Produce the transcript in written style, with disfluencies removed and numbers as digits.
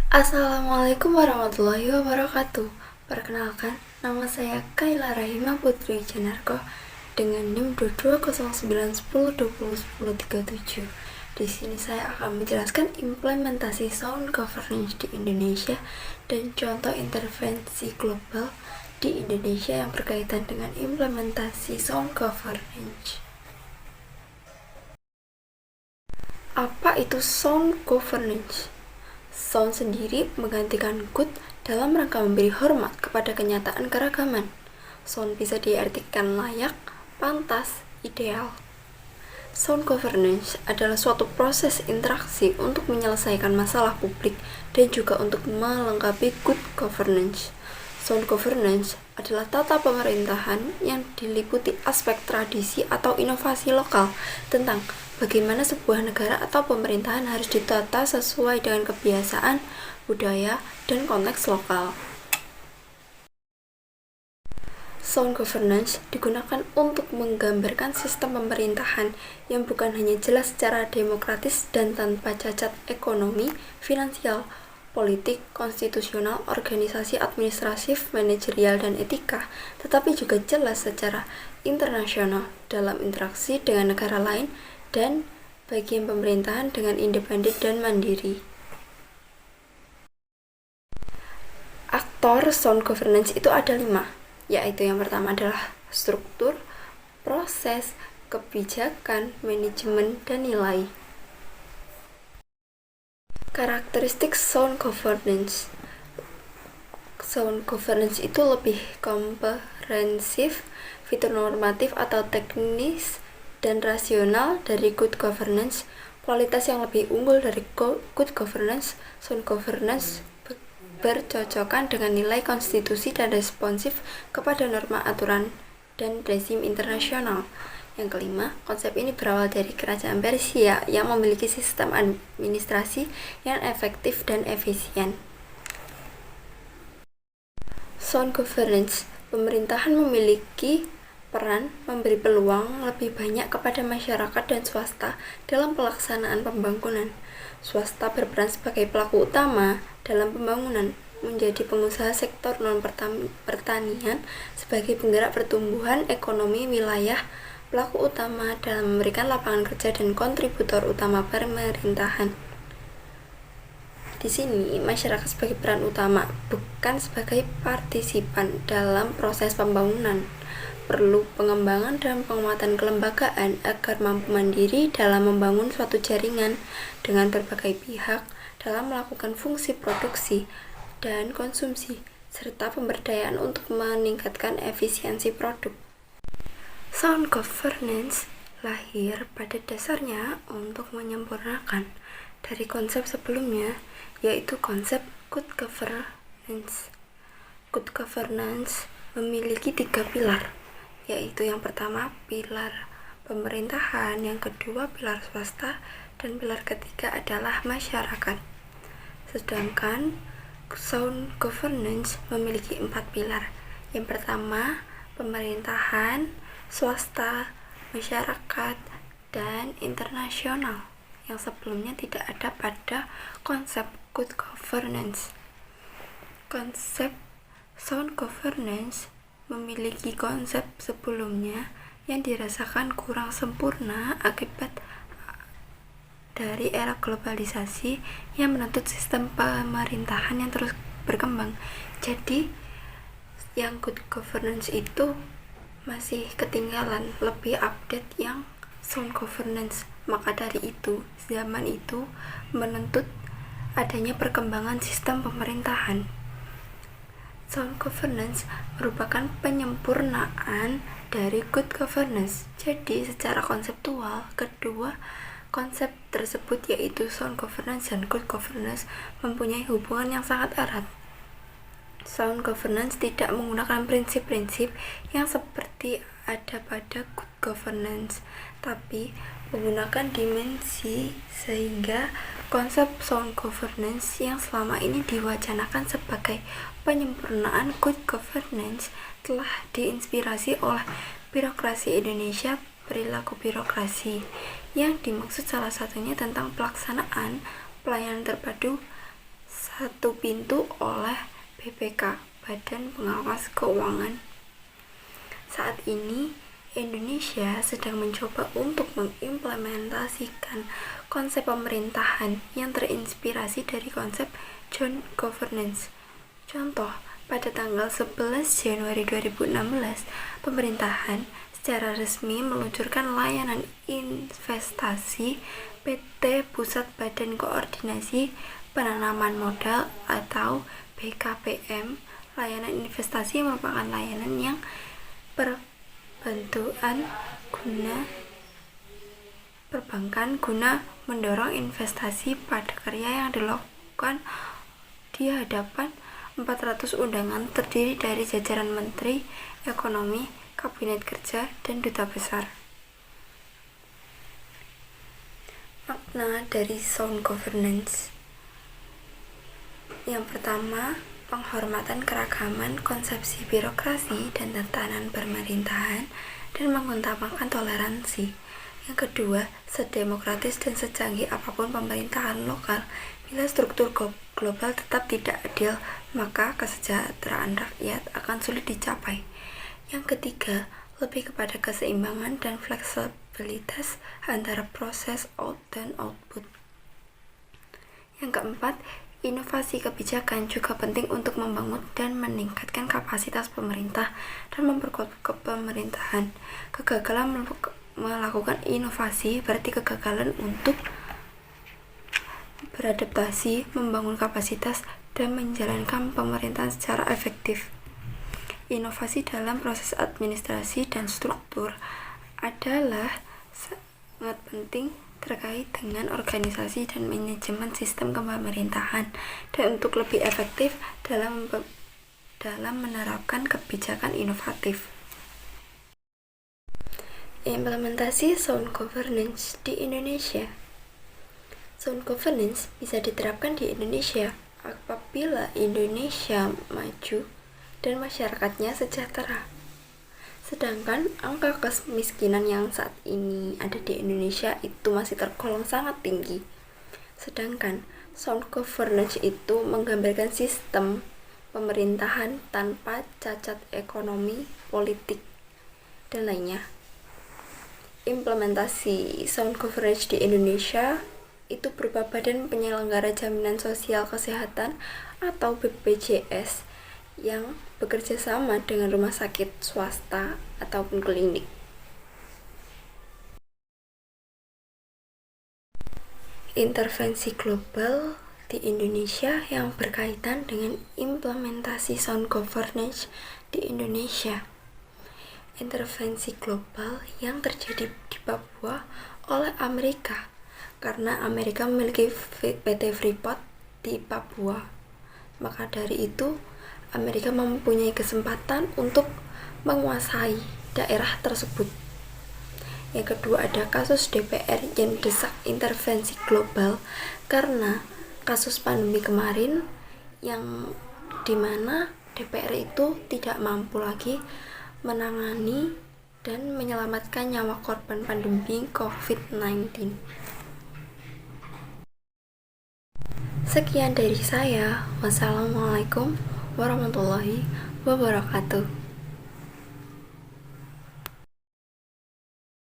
Assalamualaikum warahmatullahi wabarakatuh. Perkenalkan, nama saya Kaila Rahima Putri Janarko dengan NIM 220910201037. Di sini saya akan menjelaskan implementasi sound governance di Indonesia dan contoh intervensi global di Indonesia yang berkaitan dengan implementasi sound governance. Apa itu sound governance? Sound sendiri menggantikan good dalam rangka memberi hormat kepada kenyataan keragaman. Sound bisa diartikan layak, pantas, ideal. Sound governance adalah suatu proses interaksi untuk menyelesaikan masalah publik dan juga untuk melengkapi good governance. Sound governance adalah tata pemerintahan yang diliputi aspek tradisi atau inovasi lokal tentang bagaimana sebuah negara atau pemerintahan harus ditata sesuai dengan kebiasaan, budaya, dan konteks lokal. Sound governance digunakan untuk menggambarkan sistem pemerintahan yang bukan hanya jelas secara demokratis dan tanpa cacat ekonomi, finansial, politik, konstitusional, organisasi administratif, manajerial, dan etika, tetapi juga jelas secara internasional dalam interaksi dengan negara lain dan bagian pemerintahan dengan independen dan mandiri. Aktor sound governance itu ada 5, yaitu yang pertama adalah struktur, proses, kebijakan, manajemen, dan nilai. Karakteristik sound governance. Sound governance itu lebih komprehensif, fitur normatif atau teknis, dan rasional dari good governance. Kualitas yang lebih unggul dari good governance, sound governance bercocokan dengan nilai konstitusi dan responsif kepada norma aturan dan rezim internasional. Yang kelima, konsep ini berawal dari kerajaan Persia yang memiliki sistem administrasi yang efektif dan efisien. Sound governance, pemerintahan memiliki peran memberi peluang lebih banyak kepada masyarakat dan swasta dalam pelaksanaan pembangunan. Swasta berperan sebagai pelaku utama dalam pembangunan, menjadi pengusaha sektor non-pertanian sebagai penggerak pertumbuhan ekonomi wilayah, pelaku utama dalam memberikan lapangan kerja dan kontributor utama pemerintahan. Di sini, masyarakat sebagai peran utama, bukan sebagai partisipan dalam proses pembangunan. Perlu pengembangan dan penguatan kelembagaan agar mampu mandiri dalam membangun suatu jaringan dengan berbagai pihak dalam melakukan fungsi produksi dan konsumsi, serta pemberdayaan untuk meningkatkan efisiensi produk. Sound governance lahir pada dasarnya untuk menyempurnakan dari konsep sebelumnya, yaitu konsep good governance. Good governance memiliki 3 pilar, yaitu yang pertama pilar pemerintahan, yang kedua pilar swasta, dan pilar ketiga adalah masyarakat. Sedangkan sound governance memiliki 4 pilar. Yang pertama pemerintahan, swasta, masyarakat, dan internasional, yang sebelumnya tidak ada pada konsep good governance. Konsep sound governance memiliki konsep sebelumnya yang dirasakan kurang sempurna akibat dari era globalisasi yang menuntut sistem pemerintahan yang terus berkembang. Jadi, yang good governance itu masih ketinggalan, lebih update yang sound governance. Maka dari itu, zaman itu menuntut adanya perkembangan sistem pemerintahan. Sound governance merupakan penyempurnaan dari good governance. Jadi, secara konseptual, kedua konsep tersebut, yaitu sound governance dan good governance, mempunyai hubungan yang sangat erat. Sound governance tidak menggunakan prinsip-prinsip yang seperti ada pada good governance, tapi menggunakan dimensi, sehingga konsep sound governance yang selama ini diwacanakan sebagai penyempurnaan good governance telah diinspirasi oleh birokrasi Indonesia, perilaku birokrasi, yang dimaksud salah satunya tentang pelaksanaan pelayanan terpadu satu pintu oleh BPK, Badan Pengawas Keuangan. Saat ini, Indonesia sedang mencoba untuk mengimplementasikan konsep pemerintahan yang terinspirasi dari konsep John Governance. Contoh, pada tanggal 11 Januari 2016, pemerintahan secara resmi meluncurkan layanan investasi PT Pusat Badan Koordinasi Penanaman Modal atau BKPM. Layanan investasi merupakan layanan yang perbankan guna mendorong investasi pada karya yang dilakukan di hadapan 400 undangan terdiri dari jajaran Menteri Ekonomi, Kabinet Kerja, dan Duta Besar. Makna dari sound governance. Yang pertama, penghormatan keragaman konsepsi birokrasi dan tatanan pemerintahan dan mengutamakan toleransi. Yang kedua, sedemokratis dan secanggih apapun pemerintahan lokal, bila struktur global tetap tidak adil, maka kesejahteraan rakyat akan sulit dicapai. Yang ketiga, lebih kepada keseimbangan dan fleksibilitas antara proses out dan output. Yang keempat, inovasi kebijakan juga penting untuk membangun dan meningkatkan kapasitas pemerintah dan memperkuat pemerintahan. Kegagalan melakukan inovasi berarti kegagalan untuk beradaptasi, membangun kapasitas, dan menjalankan pemerintahan secara efektif. Inovasi dalam proses administrasi dan struktur adalah sangat penting terkait dengan organisasi dan manajemen sistem pemerintahan dan untuk lebih efektif dalam menerapkan kebijakan inovatif. Implementasi sound governance di Indonesia. Sound governance bisa diterapkan di Indonesia apabila Indonesia maju dan masyarakatnya sejahtera. Sedangkan angka kemiskinan yang saat ini ada di Indonesia itu masih tergolong sangat tinggi. Sedangkan sound governance itu menggambarkan sistem pemerintahan tanpa cacat ekonomi, politik, dan lainnya. Implementasi sound governance di Indonesia itu berupa Badan Penyelenggara Jaminan Sosial Kesehatan atau BPJS yang bekerja sama dengan rumah sakit swasta ataupun klinik. Intervensi global di Indonesia yang berkaitan dengan implementasi sound governance di Indonesia. Intervensi global yang terjadi di Papua oleh Amerika karena Amerika memiliki PT Freeport di Papua. Maka dari itu, Amerika mempunyai kesempatan untuk menguasai daerah tersebut. Yang kedua, ada kasus DPR yang desak intervensi global karena kasus pandemi kemarin yang dimana DPR itu tidak mampu lagi menangani dan menyelamatkan nyawa korban pandemi COVID-19. Sekian dari saya. Wassalamualaikum warahmatullahi wabarakatuh.